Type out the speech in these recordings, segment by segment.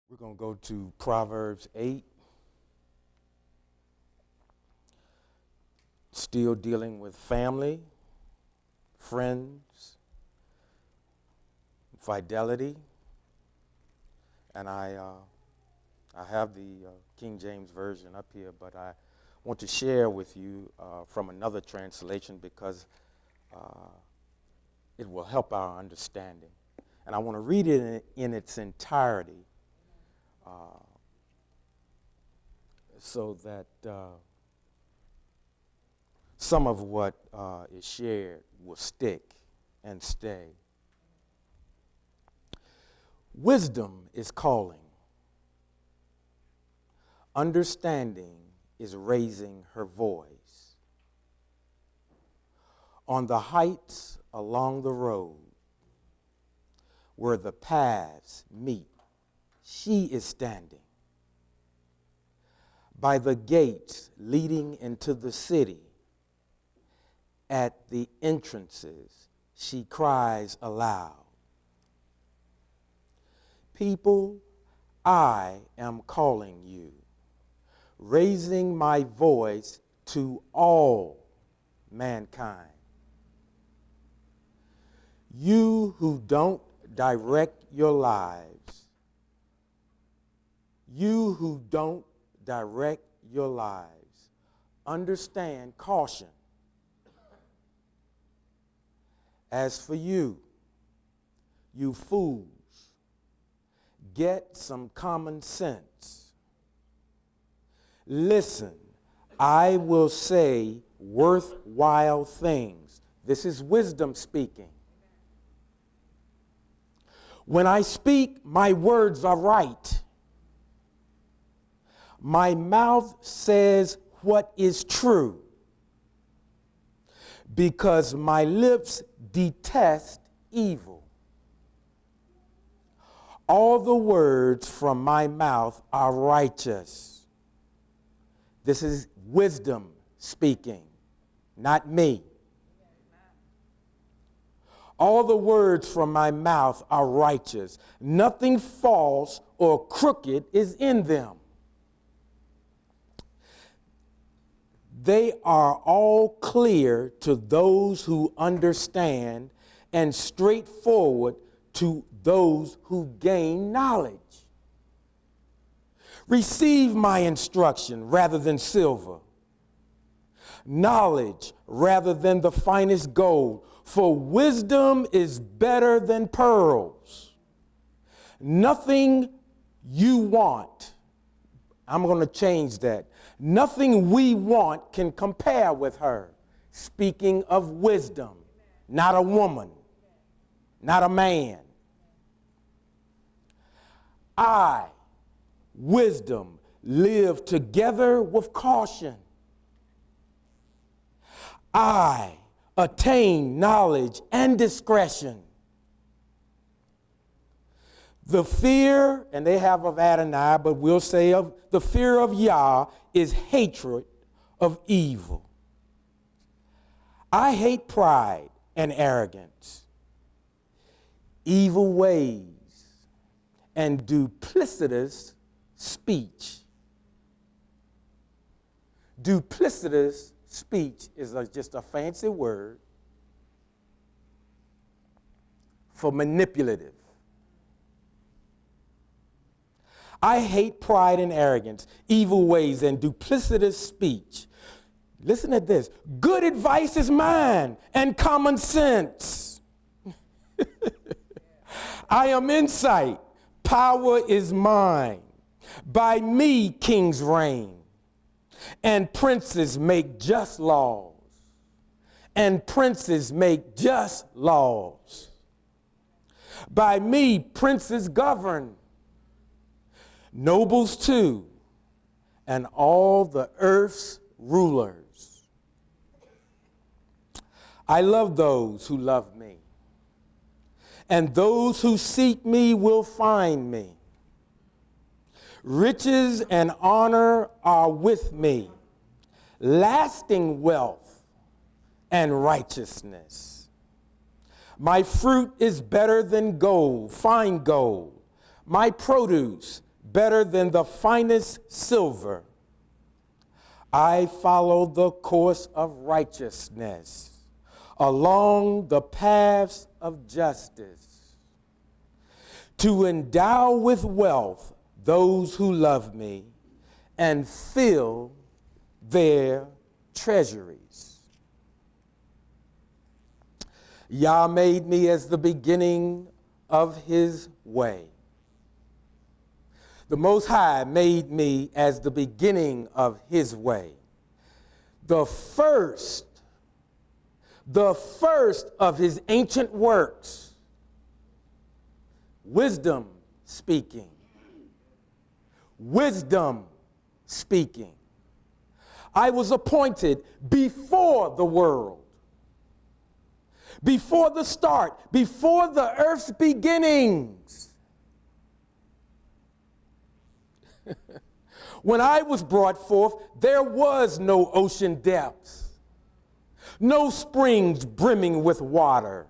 We're going to go to Proverbs 8, still dealing with family, friends, fidelity. And I have the King James Version up here, but I want to share with you from another translation because it will help our understanding. And I want to read it in its entirety so that some of what is shared will stick and stay. Wisdom is calling. Understanding is raising her voice. On the heights along the road where the paths meet, she is standing. By the gates leading into the city, at the entrances, she cries aloud. People, I am calling you, raising my voice to all mankind. You who don't direct your lives, understand caution. As for you, you fools, get some common sense. Listen, I will say worthwhile things. This is wisdom speaking. When I speak, my words are right. My mouth says what is true, because my lips detest evil. All the words from my mouth are righteous. This is wisdom speaking, not me. All the words from my mouth are righteous. Nothing false or crooked is in them. They are all clear to those who understand and straightforward to those who gain knowledge. Receive my instruction rather than silver, knowledge rather than the finest gold, for wisdom is better than pearls. Nothing you want, I'm going to change that. Nothing we want can compare with her. Speaking of wisdom, not a woman, not a man. I, wisdom, live together with caution. I attain knowledge and discretion. The fear, and they have of Adonai, but we'll say of the fear of Yah is hatred of evil. I hate pride and arrogance, evil ways, and duplicitous speech. Duplicitous speech is just a fancy word for manipulative. I hate pride and arrogance, evil ways, and duplicitous speech. Listen to this. Good advice is mine, and common sense. I am insight. Power is mine. By me kings reign, and princes make just laws. And princes make just laws. By me princes govern, nobles too, and all the earth's rulers. I love those who love me, and those who seek me will find me. Riches and honor are with me, lasting wealth and righteousness. My fruit is better than gold, fine gold. My produce better than the finest silver. I follow the course of righteousness along the paths of justice, to endow with wealth those who love me and fill their treasuries. Yah made me as the beginning of his way. The Most High made me as the beginning of his way. The first of his ancient works, wisdom speaking. Wisdom speaking. I was appointed before the world, before the start, before the earth's beginnings. When I was brought forth, there was no ocean depths, no springs brimming with water.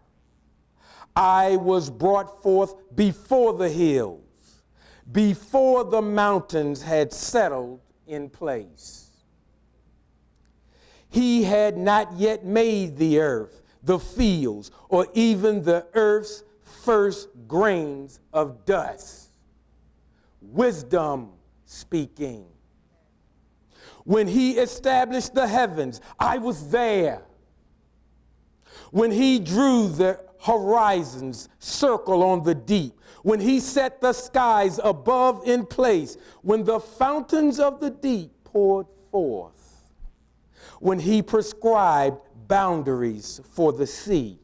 I was brought forth before the hills, before the mountains had settled in place. He had not yet made the earth, the fields, or even the earth's first grains of dust. Wisdom speaking. When he established the heavens, I was there. When he drew the horizons circle on the deep, when he set the skies above in place, when the fountains of the deep poured forth, when he prescribed boundaries for the sea,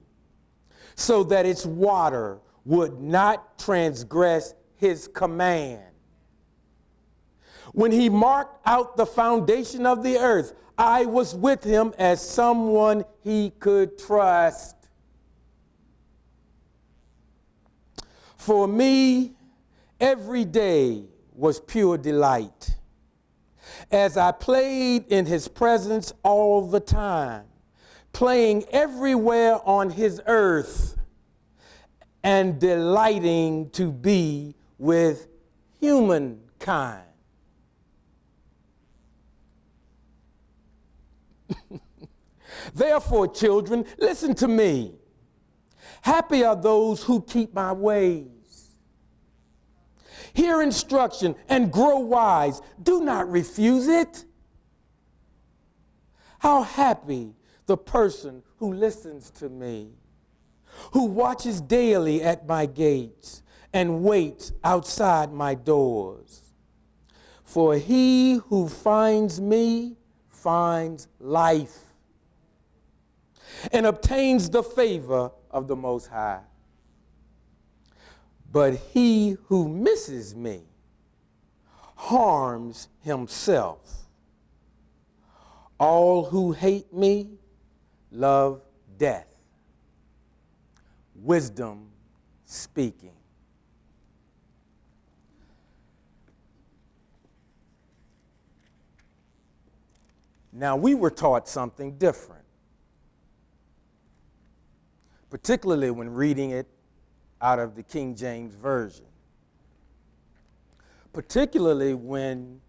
so that its water would not transgress his command. When he marked out the foundation of the earth, I was with him as someone he could trust. For me, every day was pure delight, as I played in his presence all the time, playing everywhere on his earth and delighting to be with humankind. Therefore, children, listen to me. Happy are those who keep my ways. Hear instruction and grow wise. Do not refuse it. How happy the person who listens to me, who watches daily at my gates and waits outside my doors. For he who finds me finds life and obtains the favor of the Most High. But he who misses me harms himself. All who hate me love death. Wisdom speaking. Now, we were taught something different, particularly when reading it out of the King James Version, particularly when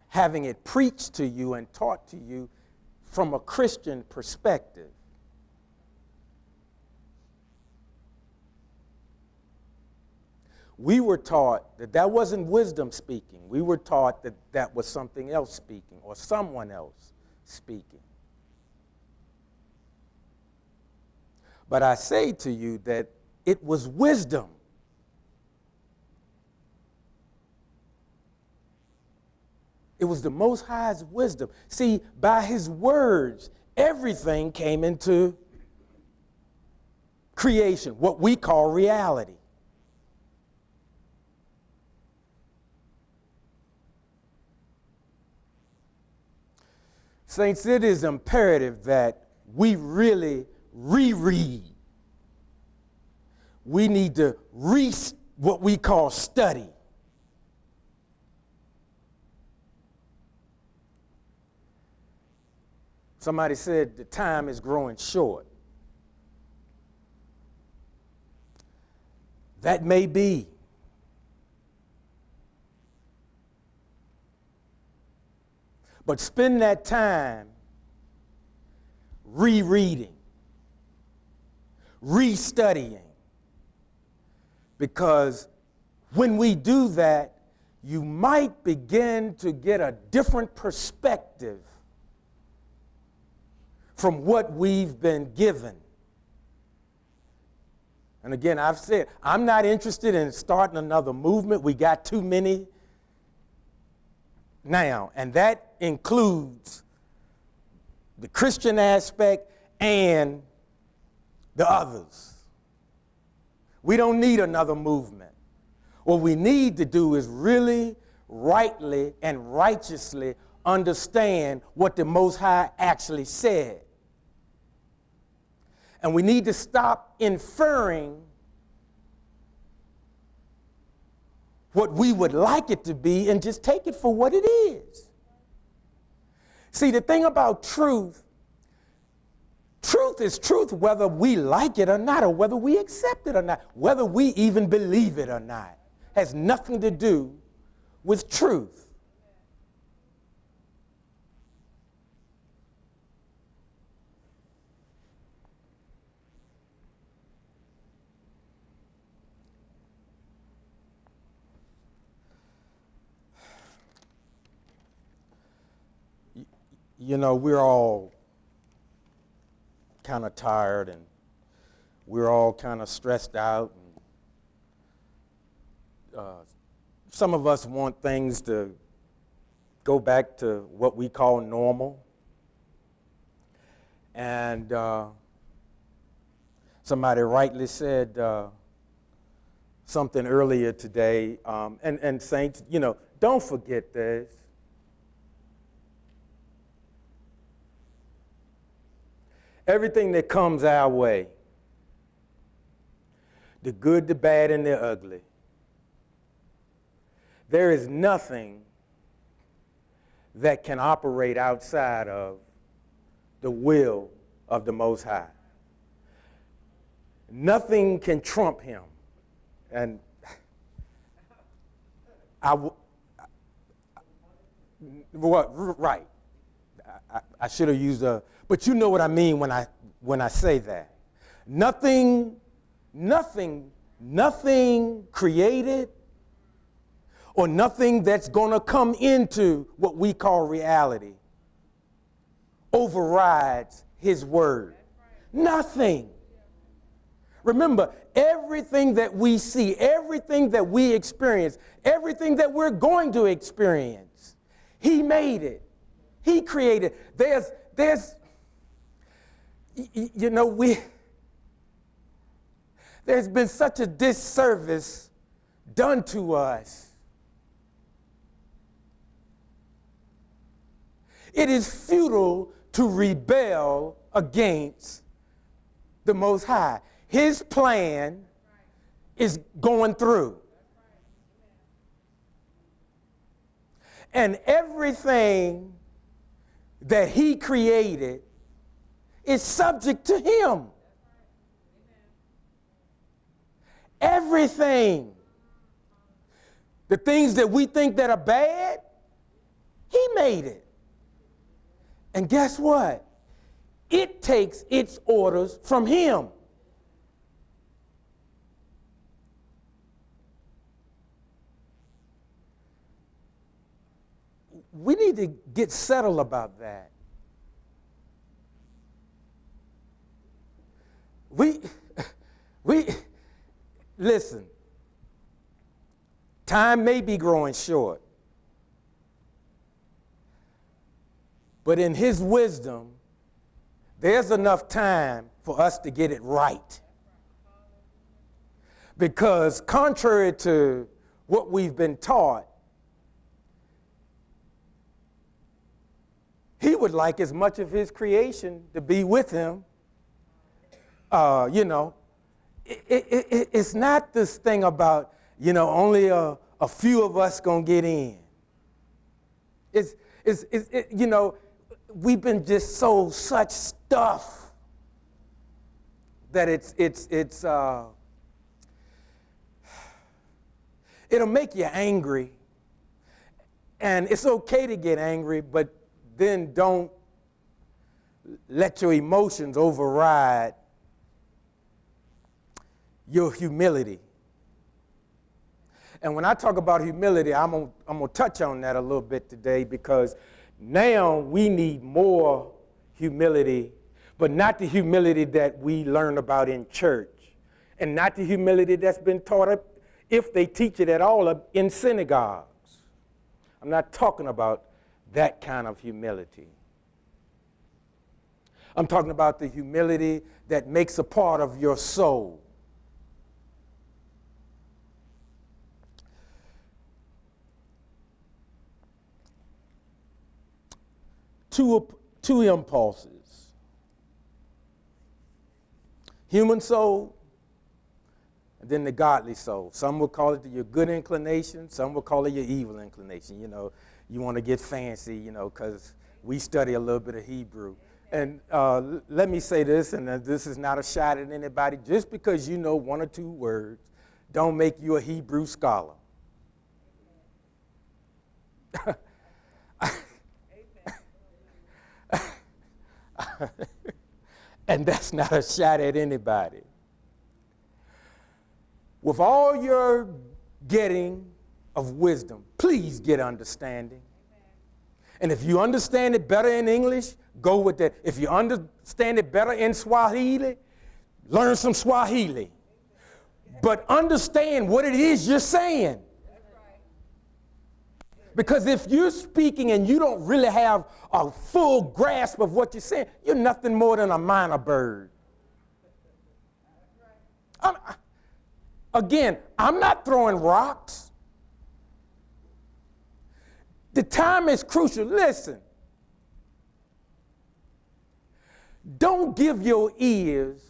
having it preached to you and taught to you from a Christian perspective. We were taught that that wasn't wisdom speaking. We were taught that that was something else speaking or someone else speaking. But I say to you that it was wisdom. It was the Most High's wisdom. See, by his words, everything came into creation, what we call reality. Saints, it is imperative that we really reread. We need to what we call study. Somebody said the time is growing short. That may be. But spend that time rereading, restudying, because when we do that, you might begin to get a different perspective from what we've been given. And again, I've said, I'm not interested in starting another movement. We got too many now, and that includes the Christian aspect and the others. We don't need another movement. What we need to do is really rightly and righteously understand what the Most High actually said. And we need to stop inferring what we would like it to be and just take it for what it is. See, the thing about truth is truth whether we like it or not, or whether we accept it or not, whether we even believe it or not. Has nothing to do with truth. You know, we're all kind of tired and we're all kind of stressed out. Some of us want things to go back to what we call normal. And somebody rightly said something earlier today, and saints, you know, don't forget this. Everything that comes our way, the good, the bad, and the ugly, there is nothing that can operate outside of the will of the Most High. Nothing can trump him. And right. I should have used but you know what I mean when I say that. Nothing created or nothing that's going to come into what we call reality overrides his word. Nothing. Remember, everything that we see, everything that we experience, everything that we're going to experience, he made it. He created. You know, there's been such a disservice done to us. It is futile to rebel against the Most High. His plan is going through. And everything that he created is subject to him. Everything. The things that we think that are bad, he made it. And guess what? It takes its orders from him. We need to get settled about that. We listen, time may be growing short, but in his wisdom, there's enough time for us to get it right. Because contrary to what we've been taught, he would like as much of his creation to be with him. You know, it's not this thing about, you know, only a few of us gonna get in. It's you know, we've been just sold such stuff that it'll make you angry, and it's okay to get angry, but then don't let your emotions override your humility. And when I talk about humility, I'm going to touch on that a little bit today, because now we need more humility, but not the humility that we learn about in church, and not the humility that's been taught, if they teach it at all, in synagogues. I'm not talking about that kind of humility. I'm talking about the humility that makes a part of your soul. Two impulses. Human soul, and then the godly soul. Some will call it your good inclination. Some will call it your evil inclination. You know, you want to get fancy, you know, because we study a little bit of Hebrew. And let me say this, and this is not a shot at anybody. Just because you know one or two words, don't make you a Hebrew scholar. And that's not a shot at anybody. With all your getting of wisdom, please get understanding. And if you understand it better in English, go with that. If you understand it better in Swahili, learn some Swahili. But understand what it is you're saying. Because if you're speaking and you don't really have a full grasp of what you're saying, you're nothing more than a minor bird. I'm not throwing rocks. The time is crucial. Listen. Don't give your ears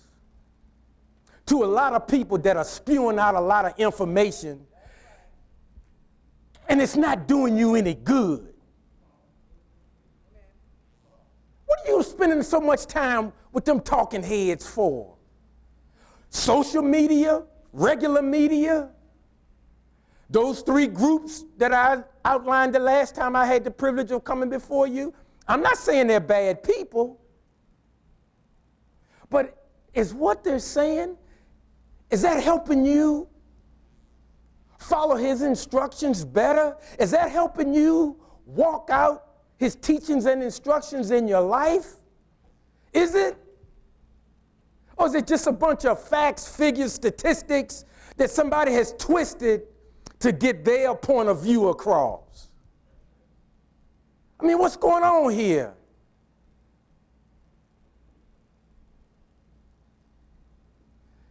to a lot of people that are spewing out a lot of information, and it's not doing you any good. What are you spending so much time with them talking heads for? Social media, regular media, those three groups that I outlined the last time I had the privilege of coming before you. I'm not saying they're bad people, but is what they're saying, is that helping you follow his instructions better? Is that helping you walk out his teachings and instructions in your life? Is it? Or is it just a bunch of facts, figures, statistics that somebody has twisted to get their point of view across? I mean, what's going on here?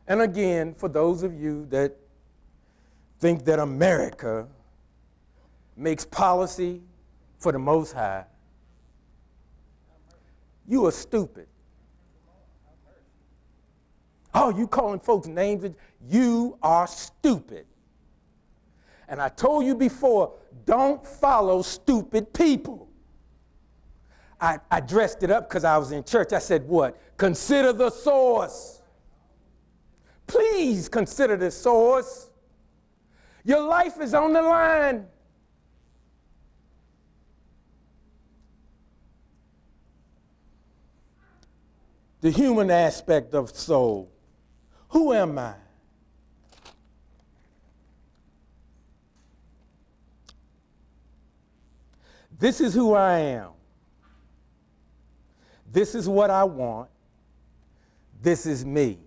And again, for those of you that think that America makes policy for the Most High, you are stupid. Oh, you calling folks names? You are stupid. And I told you before, don't follow stupid people. I dressed it up because I was in church. I said, what? Consider the source. Please consider the source. Your life is on the line. The human aspect of soul. Who am I? This is who I am. This is what I want. This is me.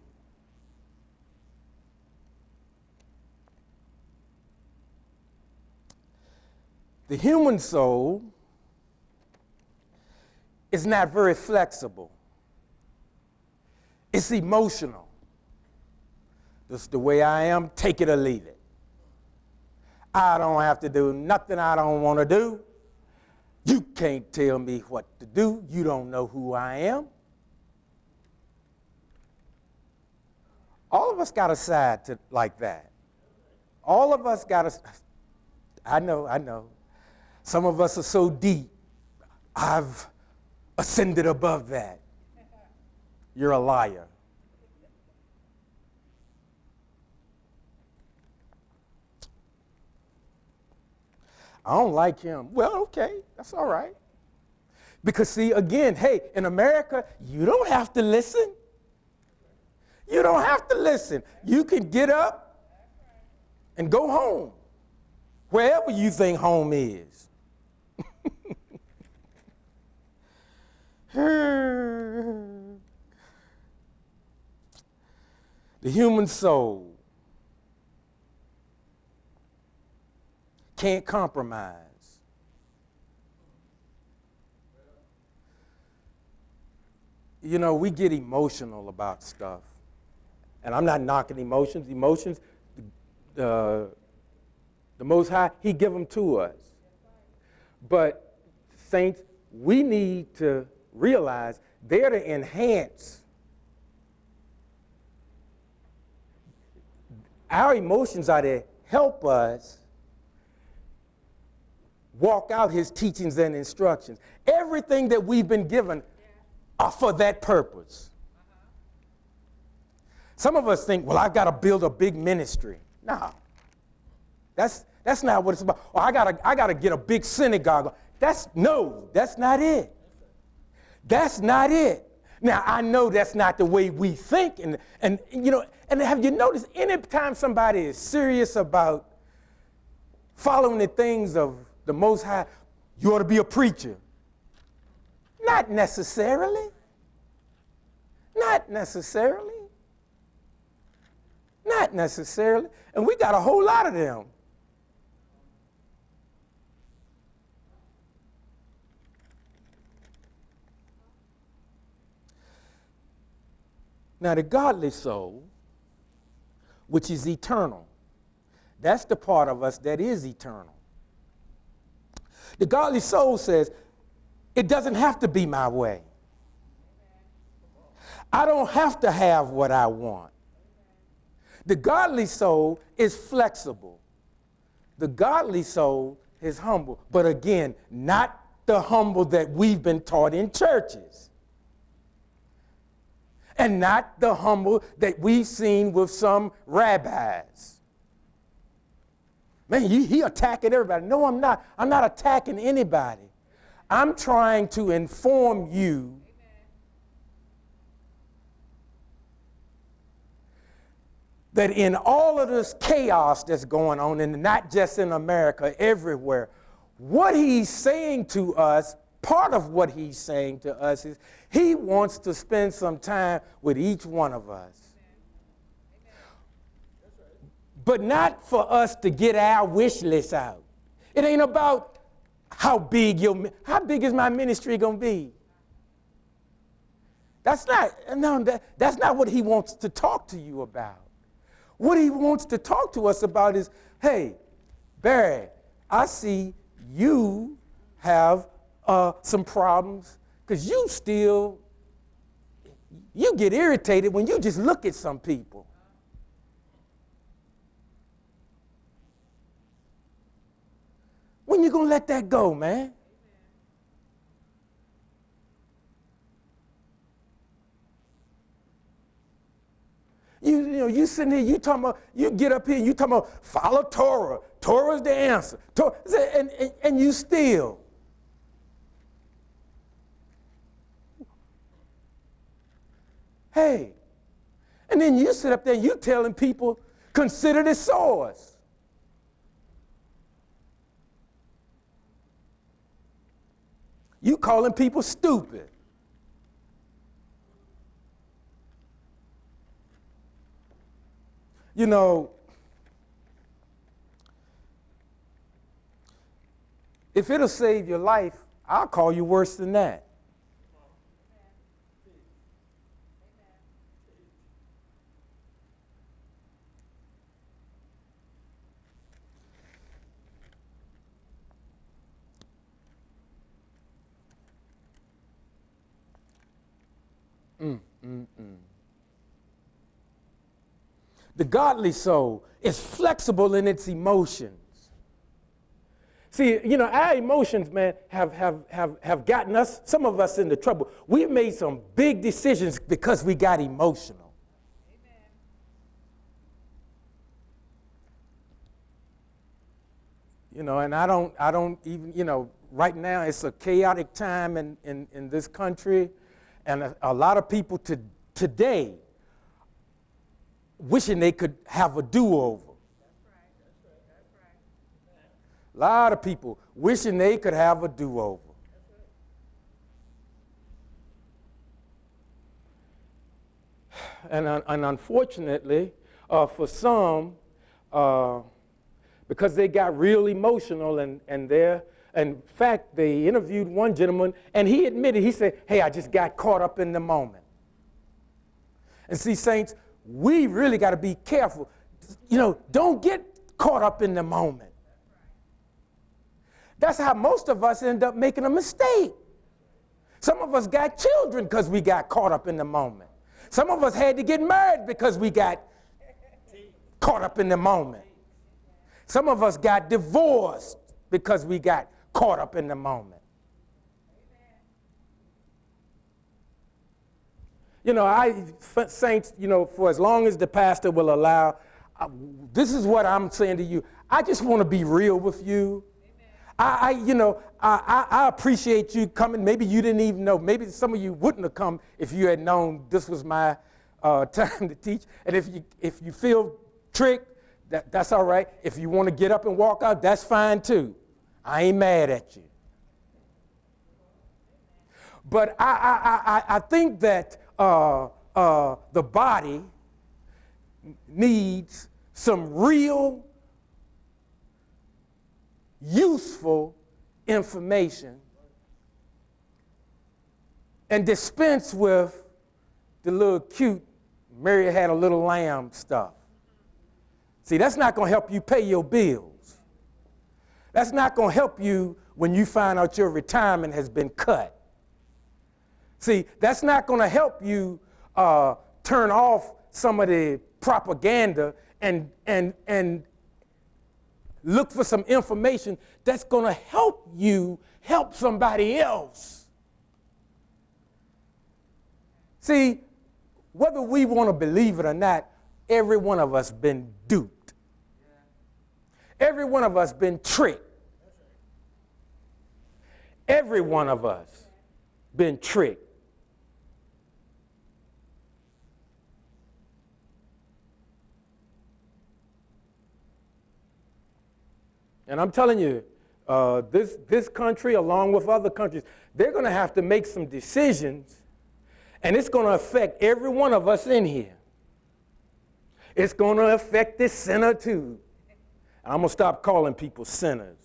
The human soul is not very flexible. It's emotional. This is the way I am, take it or leave it. I don't have to do nothing I don't want to do. You can't tell me what to do. You don't know who I am. All of us got a side to like that. All of us got a, I know. Some of us are so deep, I've ascended above that. You're a liar. I don't like him. Well, okay, that's all right. Because see, again, hey, in America, you don't have to listen. You don't have to listen. You can get up and go home, wherever you think home is. The human soul can't compromise. You know, we get emotional about stuff. And I'm not knocking emotions. Emotions, the Most High, He give them to us. But, saints, we need to realize they're to enhance. Our emotions are to help us walk out His teachings and instructions. Everything that we've been given are for that purpose. Some of us think, well, I've got to build a big ministry. No, that's not what it's about. Or I gotta get a big synagogue. That's not it. That's not it. Now, I know that's not the way we think. And you know, and have you noticed, anytime somebody is serious about following the things of the Most High, you ought to be a preacher. Not necessarily. Not necessarily. Not necessarily. And we got a whole lot of them. Now, the godly soul, which is eternal, that's the part of us that is eternal. The godly soul says, it doesn't have to be my way. I don't have to have what I want. The godly soul is flexible. The godly soul is humble. But again, not the humble that we've been taught in churches. And not the humble that we've seen with some rabbis. Man, he attacking everybody. No, I'm not. I'm not attacking anybody. I'm trying to inform you that in all of this chaos that's going on, and not just in America, everywhere, what he's saying to us, part of what he's saying to us is he wants to spend some time with each one of us. But not for us to get our wish list out. It ain't about how big is my ministry going to be. That's not what he wants to talk to you about. What he wants to talk to us about is, hey, Barry, I see you have some problems because you get irritated when you just look at some people. When you going to let that go, man? You sitting here, you get up here, you talking about follow Torah. Torah's the answer. And you still. Hey. And then you sit up there and you telling people, consider the source. You calling people stupid. You know, if it'll save your life, I'll call you worse than that. The godly soul is flexible in its emotions. See, our emotions, man, have gotten us, some of us, into trouble. We've made some big decisions because we got emotional. Amen. And I don't even, right now it's a chaotic time in this country, and a lot of people today wishing they could have a do-over. A lot of people wishing they could have a do-over. And unfortunately, for some, because they got real emotional in fact, they interviewed one gentleman, and he admitted, he said, hey, I just got caught up in the moment. And see, saints, we really got to be careful. Don't get caught up in the moment. That's how most of us end up making a mistake. Some of us got children because we got caught up in the moment. Some of us had to get married because we got caught up in the moment. Some of us got divorced because we got caught up in the moment. Saints, for as long as the pastor will allow, this is what I'm saying to you. I just want to be real with you. I appreciate you coming. Maybe you didn't even know. Maybe some of you wouldn't have come if you had known this was my time to teach. And if you feel tricked, that's all right. If you want to get up and walk out, that's fine too. I ain't mad at you. But I think that the body needs some real useful information and dispense with the little cute Mary had a little lamb stuff. See, that's not going to help you pay your bills. That's not going to help you when you find out your retirement has been cut. See, that's not going to help you turn off some of the propaganda and look for some information that's going to help you help somebody else. See, whether we want to believe it or not, every one of us been duped. Every one of us been tricked. Every one of us been tricked. And I'm telling you, this country, along with other countries, they're going to have to make some decisions, and it's going to affect every one of us in here. It's going to affect this sinner too. I'm going to stop calling people sinners.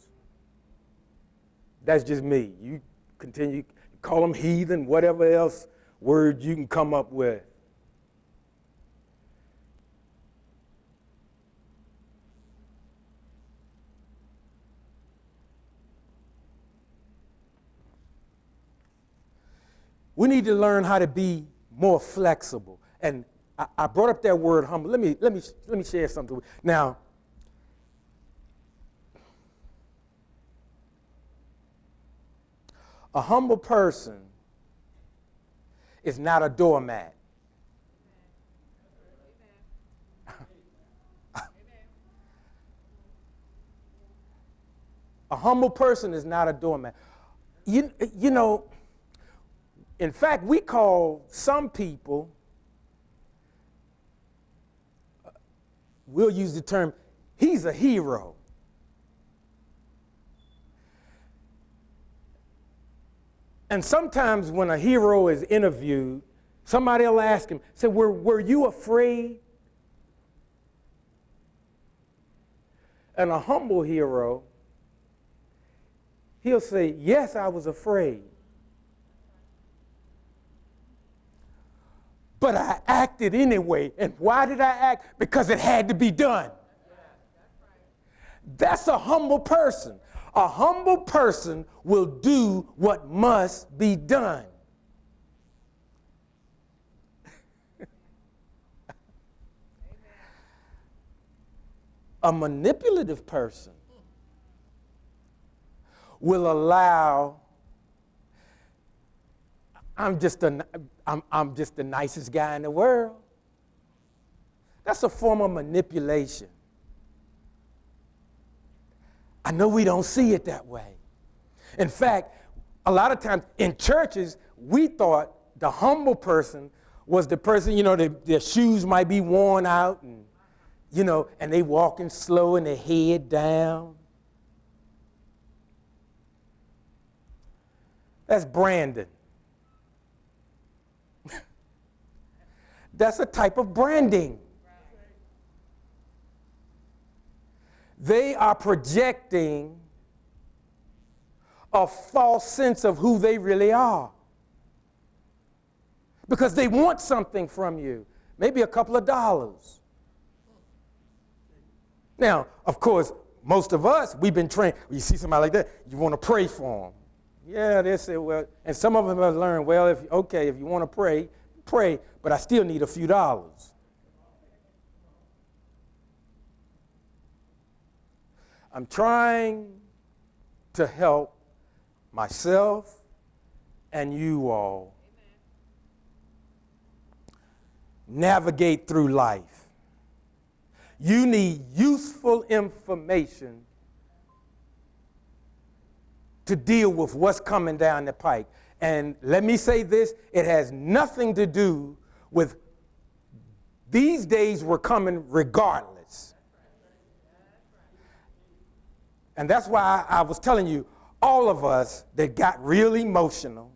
That's just me. You continue to call them heathen, whatever else word you can come up with. We need to learn how to be more flexible. And I brought up that word humble. Let me share something. Now, a humble person is not a doormat. A humble person is not a doormat. You know, in fact, we call some people, we'll use the term, he's a hero. And sometimes when a hero is interviewed, somebody will ask him, say, were you afraid? And a humble hero, he'll say, yes, I was afraid. But I acted anyway. And why did I act? Because it had to be done. That's a humble person. A humble person will do what must be done. A manipulative person will allow, I'm just the nicest guy in the world. That's a form of manipulation. I know we don't see it that way. In fact, a lot of times in churches, we thought the humble person was the person, their shoes might be worn out and, and they walking slow and their head down. That's branding. That's a type of branding. They are projecting a false sense of who they really are. Because they want something from you, maybe a couple of dollars. Now, of course, most of us, we've been trained. When you see somebody like that, you want to pray for them. Yeah, they say, well, and some of them have learned, well, if you want to pray, pray, but I still need a few dollars. I'm trying to help myself and you all navigate through life. You need useful information to deal with what's coming down the pike. And let me say this, it has nothing to do with these days were coming regardless. And that's why I was telling you, all of us that got real emotional,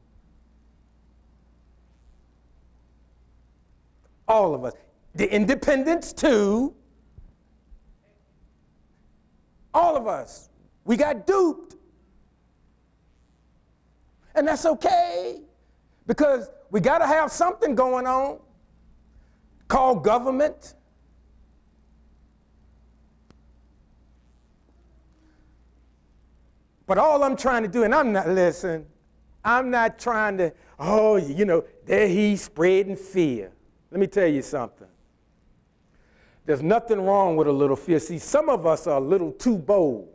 all of us, the independents too, all of us, we got duped. And that's okay, because we got to have something going on called government. But all I'm trying to do, and I'm not trying to, there he's spreading fear. Let me tell you something. There's nothing wrong with a little fear. See, some of us are a little too bold.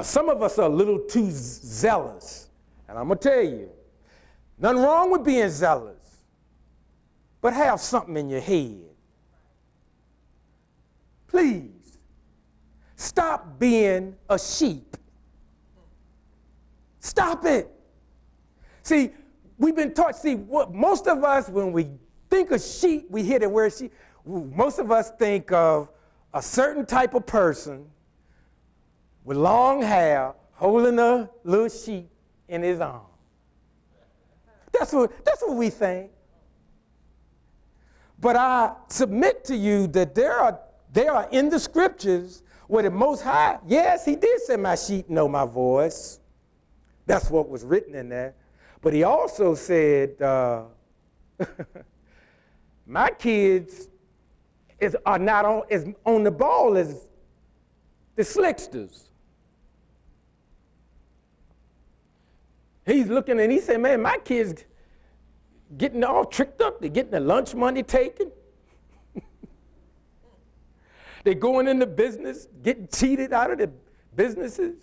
Some of us are a little too zealous. And I'm going to tell you, nothing wrong with being zealous, but have something in your head. Please, stop being a sheep. Stop it. See, we've been taught, most of us, when we think of sheep, we hear the word sheep. Most of us think of a certain type of person with long hair holding a little sheep in his arm. That's what we think. But I submit to you that there are in the scriptures where the Most High, yes, he did say my sheep know my voice. That's what was written in there. But he also said, my kids are not as on the ball as the slicksters. He's looking and he said, man, my kids getting all tricked up. They're getting their lunch money taken. They're going into business, getting cheated out of their businesses.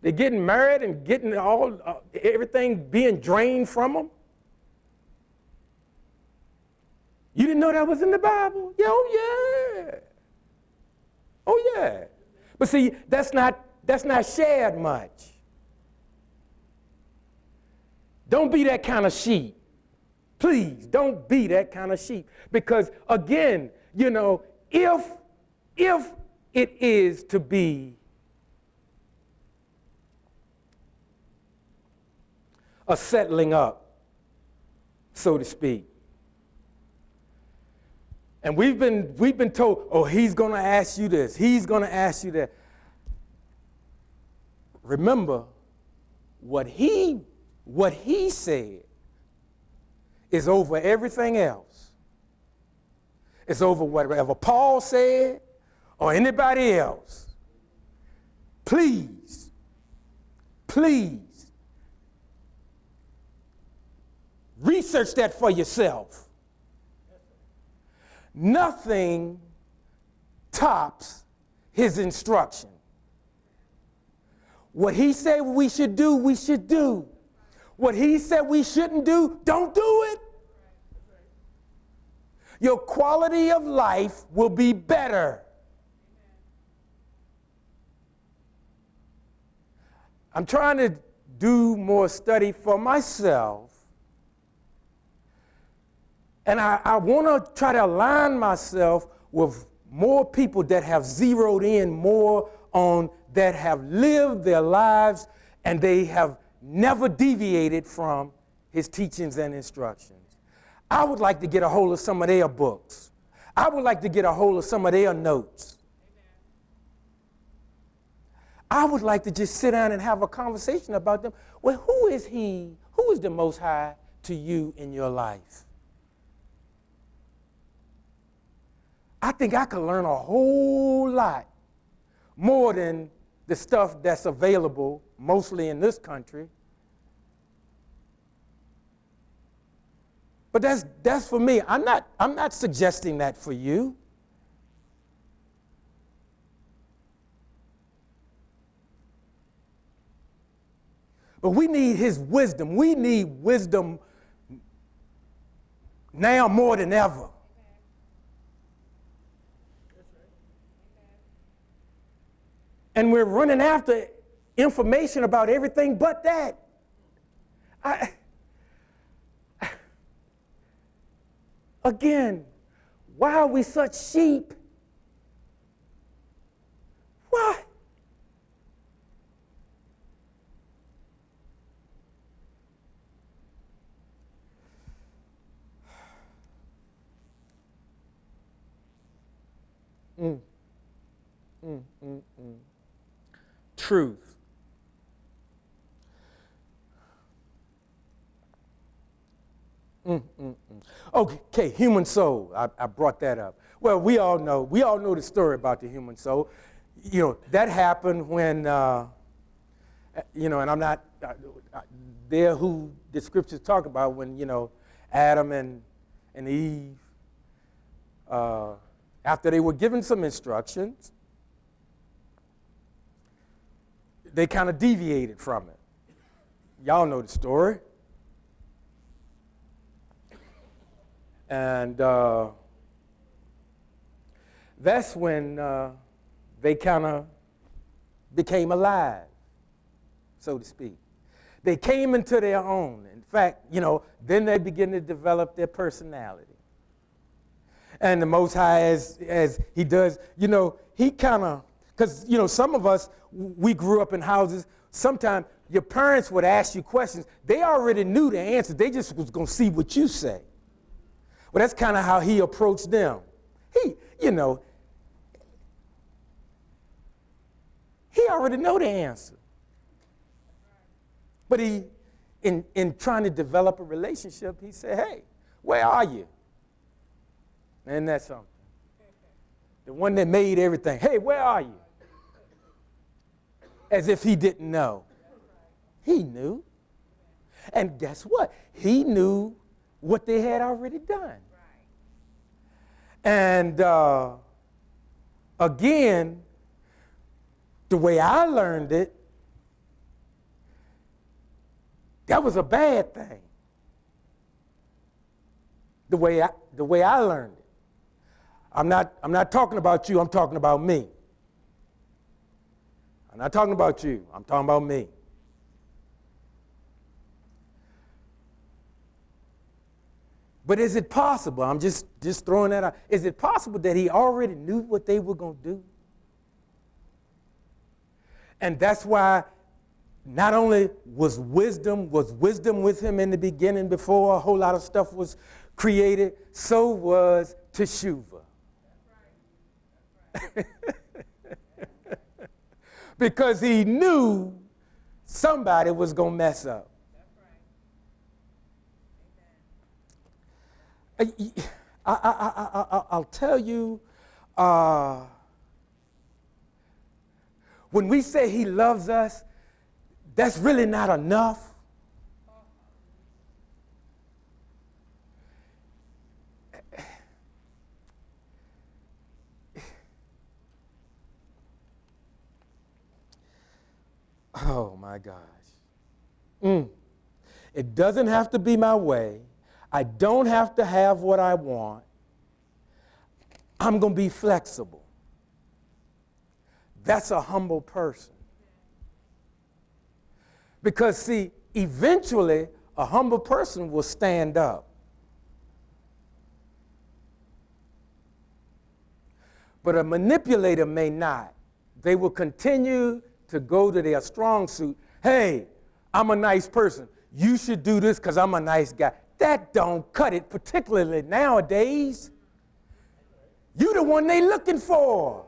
They're getting married and getting everything being drained from them. You didn't know that was in the Bible? Yeah, oh yeah. Oh yeah. But see, that's not shared much. Don't be that kind of sheep. Please, don't be that kind of sheep. Because again, if it is to be a settling up, so to speak, and we've been told, oh, he's going to ask you this, he's going to ask you that. Remember, what he said is over everything else. It's over whatever Paul said or anybody else. Please, research that for yourself. Nothing tops his instruction. What he said we should do, we should do. What he said we shouldn't do, don't do it. Your quality of life will be better. I'm trying to do more study for myself. And I want to try to align myself with more people that have zeroed in more on, that have lived their lives and they have never deviated from his teachings and instructions. I would like to get a hold of some of their books. I would like to get a hold of some of their notes. I would like to just sit down and have a conversation about them. Well, who is he? Who is the Most High to you in your life? I think I could learn a whole lot more than the stuff that's available mostly in this country. But that's for me. I'm not suggesting that for you. But we need his wisdom. We need wisdom now more than ever. And we're running after information about everything but that. Again, why are we such sheep? Why? Truth. Okay, human soul. I brought that up. Well, we all know the story about the human soul. You know, that happened when, and I'm not there who the scriptures talk about when, Adam and Eve, after they were given some instructions, they kind of deviated from it. Y'all know the story. And that's when they kind of became alive, so to speak. They came into their own. In fact, then they begin to develop their personality. And the Most High, as he does, he kind of, because, some of us, we grew up in houses. Sometimes your parents would ask you questions. They already knew the answer. They just was going to see what you say. Well, that's kind of how he approached them. He already know the answer. But in trying to develop a relationship, he said, hey, where are you? And that's something. The one that made everything. Hey, where are you? As if he didn't know. He knew. And guess what? He knew what they had already done. And again, the way I learned it, that was a bad thing. The way I learned it. I'm not talking about you, I'm talking about me. I'm not talking about you, I'm talking about me. But is it possible, I'm just throwing that out, is it possible that he already knew what they were going to do? And that's why not only was wisdom with him in the beginning before a whole lot of stuff was created, so was teshuvah. That's right. Because he knew somebody was going to mess up. I'll tell you, when we say he loves us, that's really not enough. Oh my gosh. It doesn't have to be my way. I don't have to have what I want. I'm going to be flexible. That's a humble person. Because, see, eventually a humble person will stand up. But a manipulator may not. They will continue to go to their strong suit. Hey, I'm a nice person. You should do this because I'm a nice guy. That don't cut it, particularly nowadays. You the one they looking for.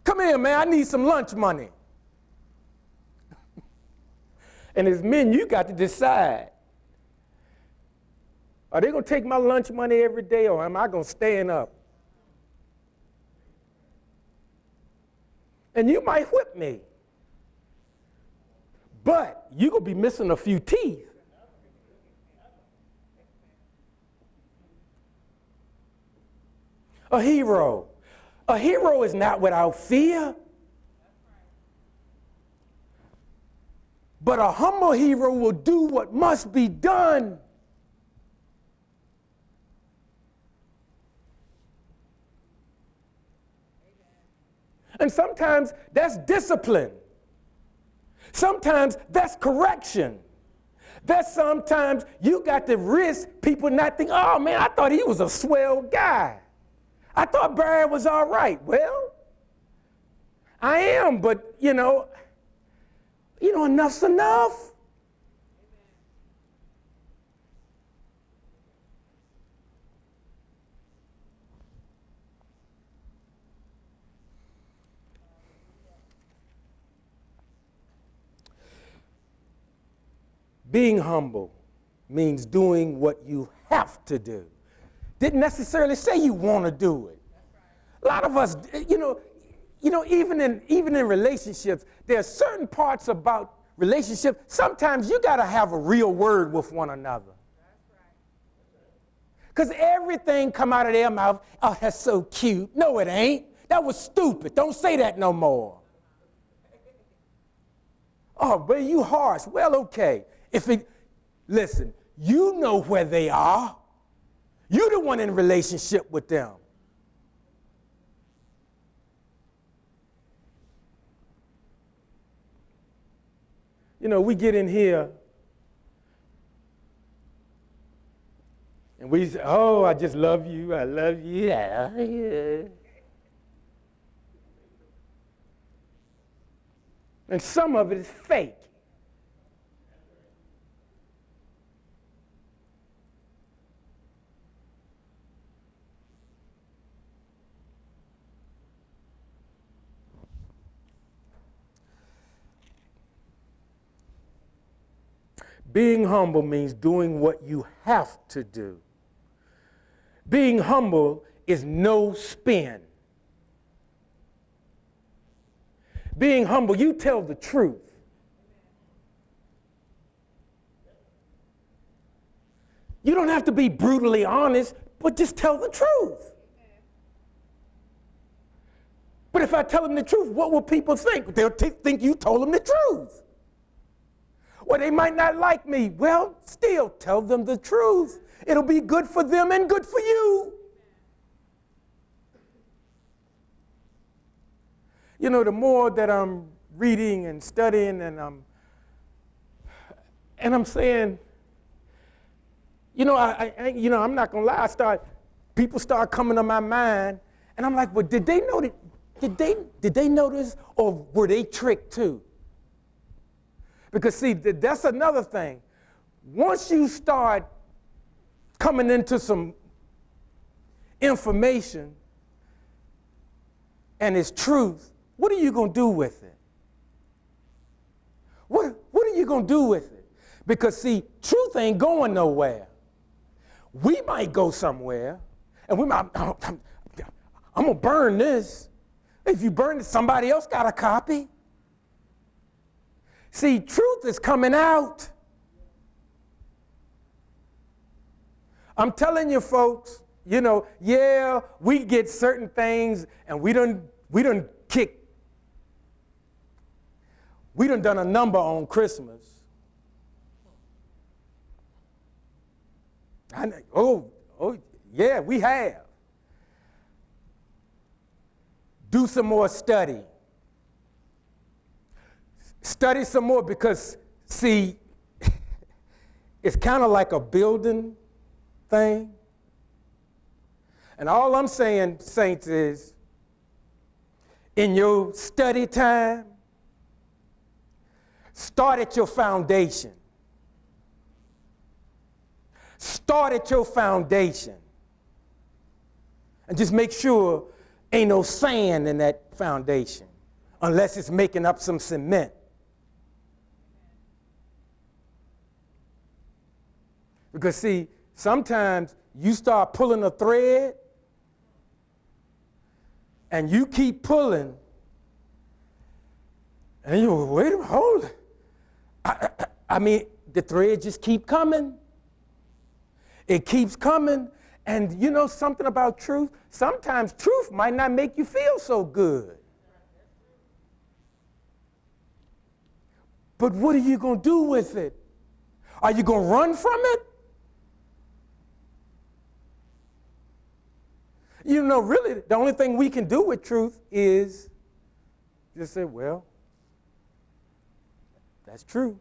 Come here, man, I need some lunch money. And as men, you got to decide. Are they going to take my lunch money every day, or am I going to stand up? And you might whip me. But you're going to be missing a few teeth. A hero. A hero is not without fear. But a humble hero will do what must be done. And sometimes that's discipline. Sometimes that's correction. That's sometimes you got to risk people not thinking, oh man, I thought he was a swell guy. I thought Barry was all right. Well, I am, but you know, enough's enough. Being humble means doing what you have to do. Didn't necessarily say you want to do it. A lot of us, even in relationships, there are certain parts about relationships. Sometimes you got to have a real word with one another. Because everything come out of their mouth, oh, that's so cute. No, it ain't. That was stupid. Don't say that no more. Oh, but you harsh. Well, okay. Listen, you know where they are. You're the one in relationship with them. You know, we get in here and we say, oh, I just love you. I love you. Yeah. And some of it is fake. Being humble means doing what you have to do. Being humble is no spin. Being humble, you tell the truth. You don't have to be brutally honest, but just tell the truth. But if I tell them the truth, what will people think? They'll think you told them the truth. Well, they might not like me. Well, still tell them the truth. It'll be good for them and good for you. You know, the more that I'm reading and studying and I'm saying, I'm not gonna lie. People start coming to my mind, and I'm like, well, did they know that? Did they know this, or were they tricked too? Because, see, that's another thing. Once you start coming into some information and it's truth, what are you going to do with it? What are you going to do with it? Because, see, truth ain't going nowhere. We might go somewhere, and I'm going to burn this. If you burn it, somebody else got a copy. See, truth is coming out. I'm telling you, folks, we get certain things, and we done done a number on Christmas. Yeah, we have. Do some more study. Study some more because, see, it's kind of like a building thing. And all I'm saying, saints, is in your study time, start at your foundation. Start at your foundation. And just make sure ain't no sand in that foundation unless it's making up some cement. Because see, sometimes you start pulling a thread and you keep pulling and you go, wait a minute, hold it. I mean, the thread just keep coming. It keeps coming. And you know something about truth? Sometimes truth might not make you feel so good. But what are you going to do with it? Are you going to run from it? You know, really, the only thing we can do with truth is just say, well, that's true.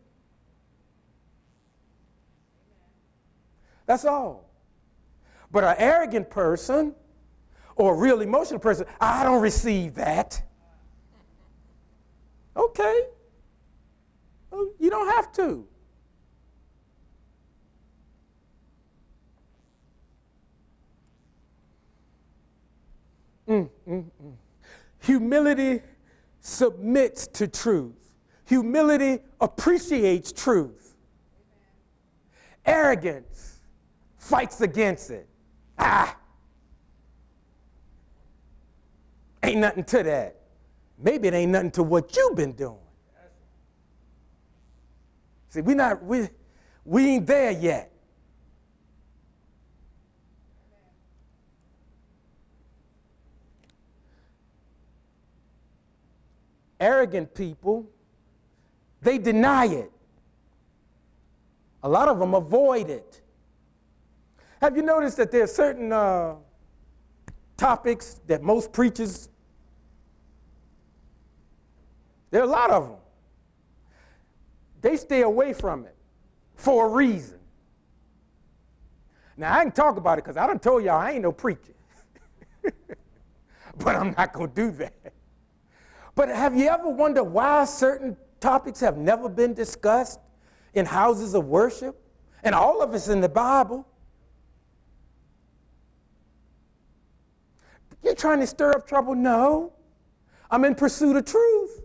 That's all. But an arrogant person or a real emotional person, I don't receive that. Okay. Well, you don't have to. Humility submits to truth. Humility appreciates truth. Arrogance fights against it. Ain't nothing to that. Maybe it ain't nothing to what you've been doing. See, we ain't there yet. Arrogant people, they deny it. A lot of them avoid it. Have you noticed that there are certain topics that most preachers, there are a lot of them, they stay away from it for a reason. Now, I can talk about it because I done told y'all I ain't no preacher. But I'm not going to do that. But have you ever wondered why certain topics have never been discussed in houses of worship? And all of it's in the Bible. You're trying to stir up trouble? No. I'm in pursuit of truth.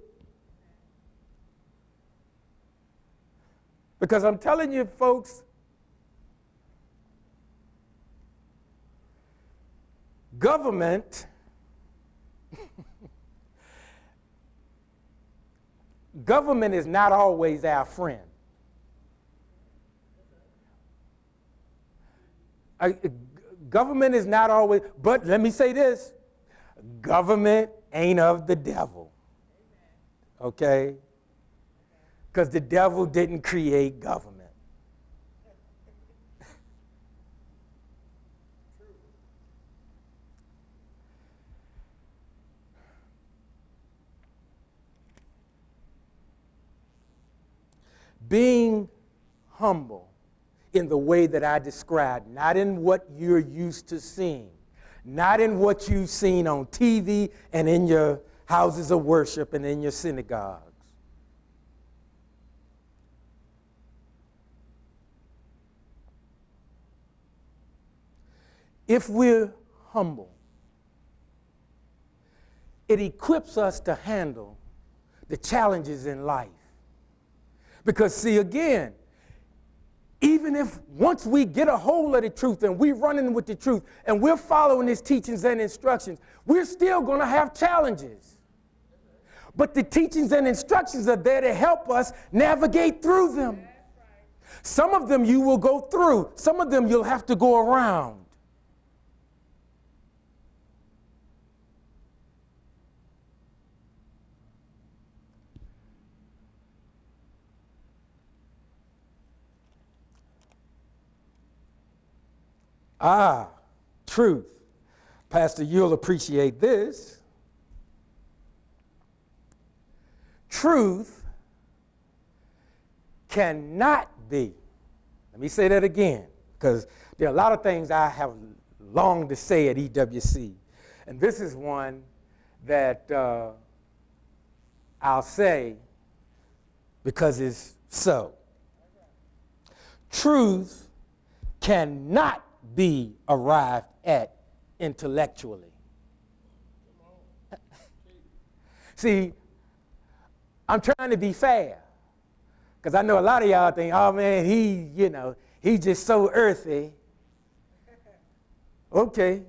Because I'm telling you, folks, government is not always our friend. Government is not always, but let me say this, government ain't of the devil, okay? Because the devil didn't create government. Being humble in the way that I described, not in what you're used to seeing, not in what you've seen on TV and in your houses of worship and in your synagogues. If we're humble, it equips us to handle the challenges in life. Because see, again, even if once we get a hold of the truth and we're running with the truth and we're following his teachings and instructions, we're still going to have challenges. But the teachings and instructions are there to help us navigate through them. Some of them you will go through. Some of them you'll have to go around. Truth. Pastor, you'll appreciate this. Truth cannot be. Let me say that again, because there are a lot of things I have longed to say at EWC. And this is one that I'll say because it's so. Truth cannot be arrived at intellectually. See, I'm trying to be fair, because I know a lot of y'all think, oh man, he's just so earthy. Okay,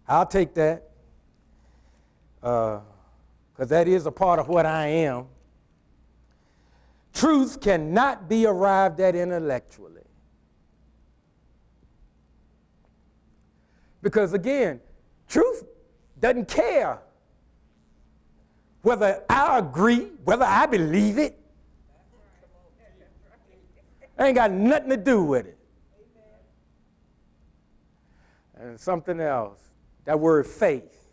I'll take that, because that is a part of what I am. Truth cannot be arrived at intellectually. Because again, truth doesn't care whether I agree, whether I believe it. Ain't got nothing to do with it. And something else, that word faith.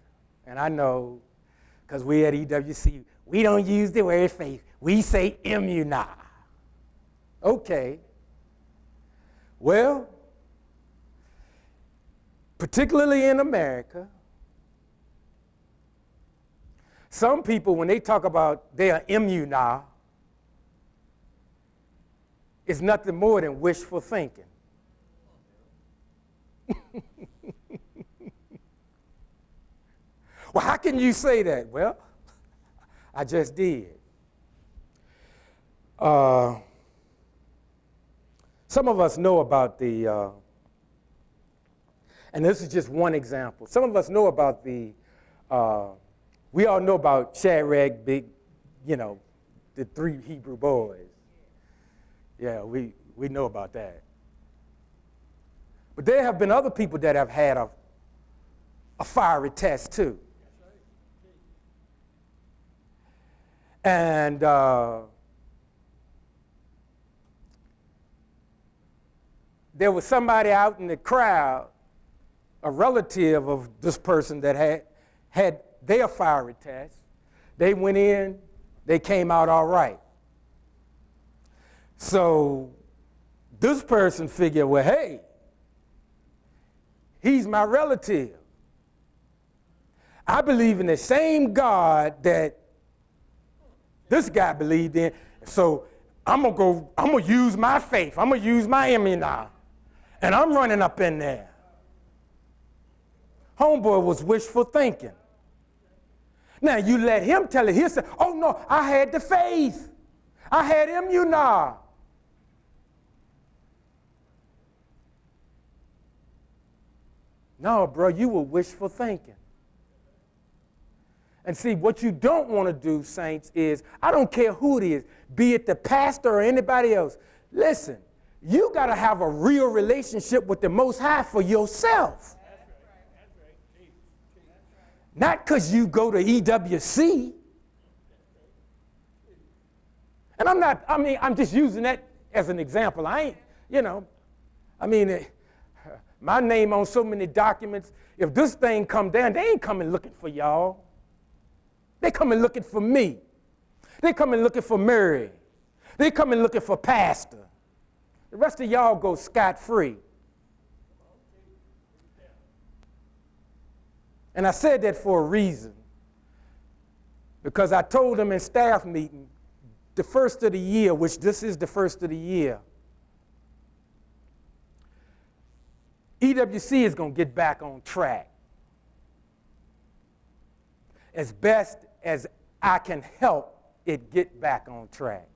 And I know, because we at EWC, we don't use the word faith. We say immunar. Okay. Well, particularly in America, some people, when they talk about they are immunar, it's nothing more than wishful thinking. Well, how can you say that? Well, I just did. Some of us know about the, and this is just one example. Some of us know about the, we all know about Shadrach, the 3 Hebrew boys. Yeah, we know about that. But there have been other people that have had a fiery test too. And there was somebody out in the crowd, a relative of this person that had their fiery test. They went in, they came out all right. So this person figured, well, hey, he's my relative. I believe in the same God that this guy believed in, so I'm gonna use my faith. I'm gonna use my immunar. And I'm running up in there. Homeboy was wishful thinking. Now you let him tell it. He'll say, oh no, I had the faith. I had immunar. No, bro, you were wishful thinking. And see, what you don't want to do, saints, is, I don't care who it is, be it the pastor or anybody else, listen, you got to have a real relationship with the Most High for yourself. Not because you go to EWC. And I'm just using that as an example. I ain't, my name on so many documents. If this thing come down, they ain't coming looking for y'all. They coming looking for me. They coming looking for Mary. They coming looking for Pastor. The rest of y'all go scot-free. And I said that for a reason. Because I told them in staff meeting, the first of the year, which this is the first of the year, EWC is going to get back on track as best as I can help it get back on track.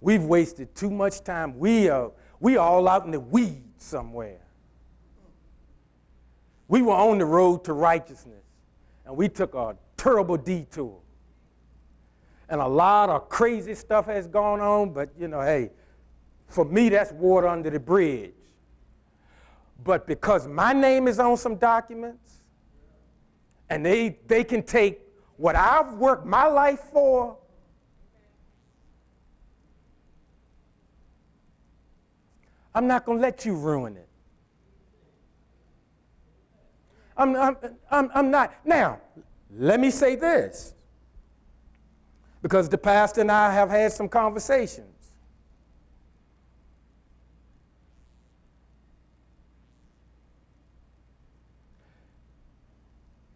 We've wasted too much time. We are all out in the weeds somewhere. We were on the road to righteousness, and we took a terrible detour. And a lot of crazy stuff has gone on, but hey, for me, that's water under the bridge. But because my name is on some documents, and they can take what I've worked my life for, I'm not going to let you ruin it. I'm not. Now, let me say this. Because the pastor and I have had some conversations.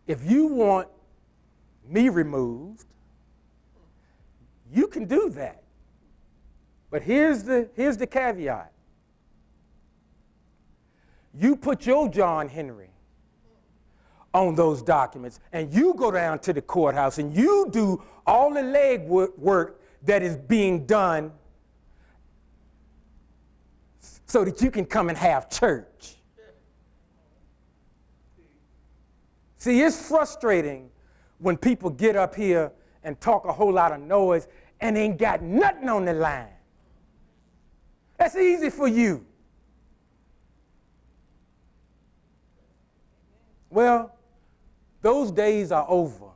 If you want me removed, you can do that. But here's the caveat. You put your John Henry on those documents, and you go down to the courthouse, and you do all the leg work that is being done so that you can come and have church. See, it's frustrating when people get up here and talk a whole lot of noise and ain't got nothing on the line. That's easy for you. Well, those days are over.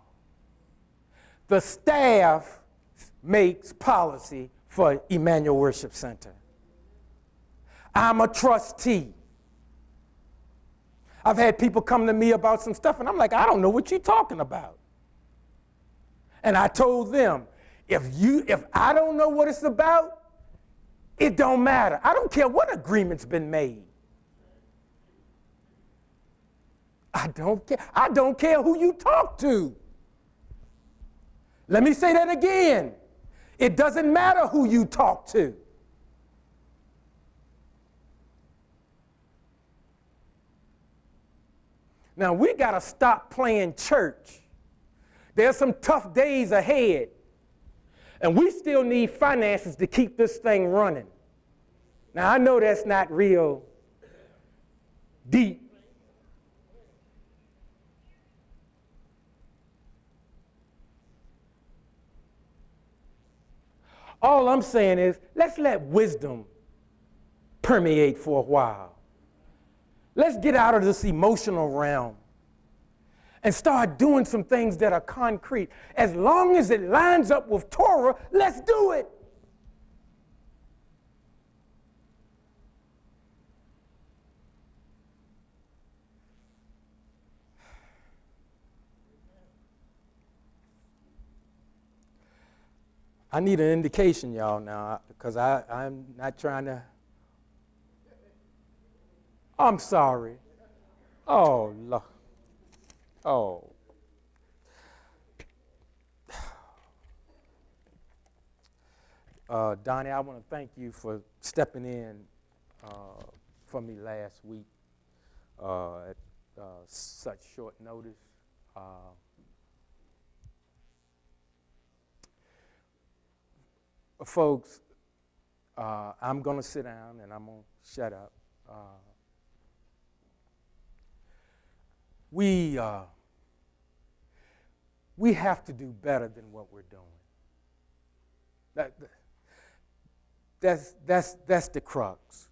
The staff makes policy for Emmanuel Worship Center. I'm a trustee. I've had people come to me about some stuff, and I'm like, I don't know what you're talking about. And I told them, if I don't know what it's about, it don't matter. I don't care what agreement's been made. I don't care. I don't care who you talk to. Let me say that again. It doesn't matter who you talk to. Now, we got to stop playing church. There's some tough days ahead, and we still need finances to keep this thing running. Now, I know that's not real deep. All I'm saying is, let's let wisdom permeate for a while. Let's get out of this emotional realm and start doing some things that are concrete. As long as it lines up with Torah, let's do it. I need an indication, y'all, now, because I'm not trying to. I'm sorry. Oh, Lord. Oh. Donnie, I want to thank you for stepping in for me last week at such short notice. Folks, I'm going to sit down and I'm going to shut up. We have to do better than what we're doing. That's the crux.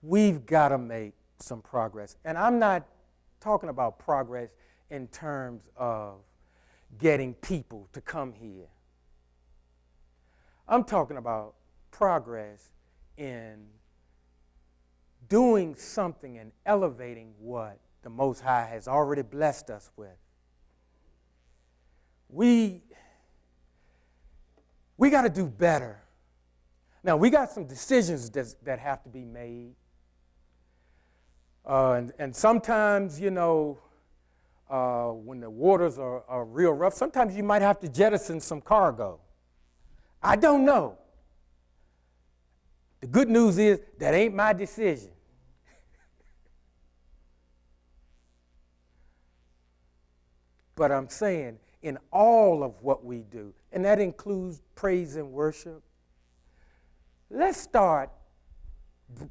We've got to make some progress. And I'm not talking about progress in terms of getting people to come here. I'm talking about progress in doing something and elevating what the Most High has already blessed us with. We got to do better. Now, we got some decisions that have to be made. And sometimes, you know, when the waters are real rough, sometimes you might have to jettison some cargo. I don't know. The good news is that ain't my decision. But I'm saying in all of what we do, and that includes praise and worship, let's start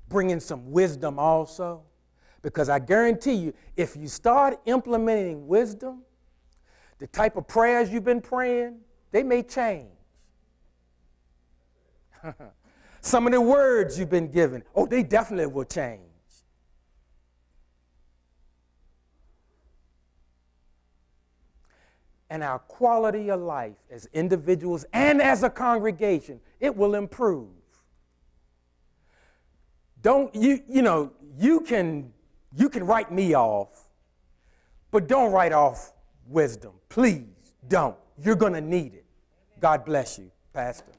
bringing some wisdom also, because I guarantee you, if you start implementing wisdom, the type of prayers you've been praying, they may change. Some of the words you've been given, they definitely will change. And our quality of life as individuals and as a congregation, it will improve. You can write me off, but don't write off wisdom. Please don't. You're going to need it. God bless you, Pastor.